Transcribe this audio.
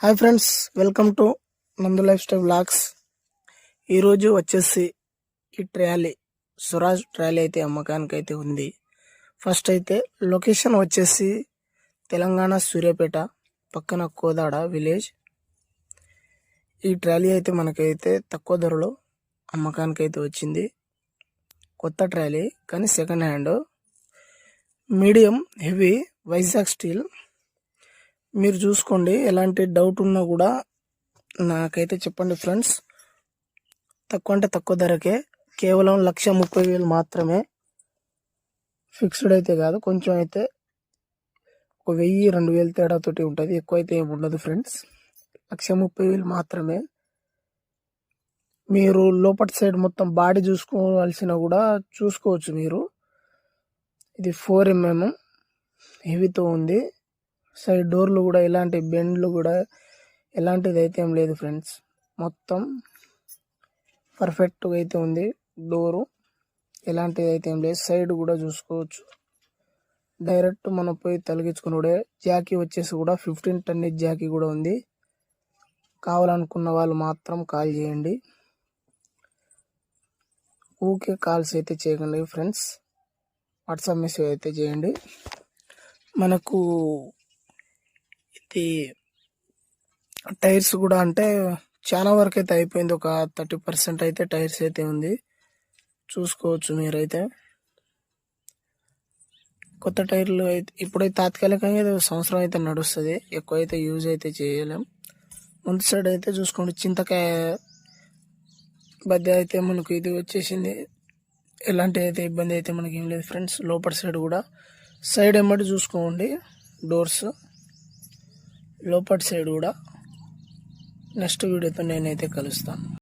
Hi friends, welcome to నందు life style vlogs. ఈరోజు వచ్చేసి ఈ ట్రాలీ స్వరాజ్ ట్రాలీ అయితే అమ్మకానికి అయితే ఉంది. ఫస్ట్ అయితే లొకేషన్ వచ్చేసి తెలంగాణ సూర్యాపేట పక్కన కోదాడ విలేజ్. ఈ ట్రాలీ అయితే మనకైతే తక్కువ ధరలో అమ్మకానికి అయితే వచ్చింది. కొత్త ట్రాలీ కానీ second hand, medium heavy Vizag steel. మీరు చూసుకోండి, ఎలాంటి డౌట్ ఉన్నా కూడా నాకైతే చెప్పండి ఫ్రెండ్స్. తక్కువ అంటే తక్కువ ధరకే, కేవలం 1,30,000 మాత్రమే. ఫిక్స్డ్ అయితే కాదు, కొంచెం అయితే 1,000-2,000 తేడాతోటి ఉంటుంది, ఎక్కువ అయితే ఏమి ఉండదు ఫ్రెండ్స్. 1,30,000 మాత్రమే. మీరు లోపటి సైడ్ మొత్తం బాడీ చూసుకోవాల్సిన కూడా చూసుకోవచ్చు మీరు. ఇది 4mm హెవీతో ఉంది. సైడ్ డోర్లు కూడా ఎలాంటి బెండ్లు కూడా ఎలాంటిది అయితే ఏం లేదు ఫ్రెండ్స్. మొత్తం పర్ఫెక్ట్గా అయితే ఉంది. డోరు ఎలాంటిది అయితే ఏం లేదు. సైడ్ కూడా చూసుకోవచ్చు, డైరెక్ట్ మనం పోయి తొలగించుకున్నాడే. జాకీ వచ్చేసి కూడా 15 టన్నేజ్ జాకీ కూడా ఉంది. కావాలనుకున్న వాళ్ళు మాత్రం కాల్ చేయండి. ఊకే కాల్స్ అయితే చేయకండి ఫ్రెండ్స్, వాట్సాప్ మెసేజ్ అయితే చేయండి. మనకు ఇది టైర్స్ కూడా అంటే చాలా వరకు అయితే అయిపోయింది. ఒక 30% అయితే టైర్స్ అయితే ఉంది, చూసుకోవచ్చు మీరైతే. కొత్త టైర్లు అయితే ఇప్పుడైతే తాత్కాలికంగా సంవత్సరం అయితే నడుస్తుంది, ఎక్కువ అయితే యూజ్ అయితే చేయలేం. ముందు సైడ్ అయితే చూసుకోండి, చింతకాయ బద్ద అయితే మనకు ఇది వచ్చేసింది. ఎలాంటి అయితే ఇబ్బంది అయితే మనకి ఏం లేదు ఫ్రెండ్స్. లోపల సైడ్ కూడా సైడ్ ఎమ్మటి చూసుకోండి డోర్స్, లోపటి సైడ్ కూడా. నెక్స్ట్ వీడియోతో నేనైతే కలుస్తాను.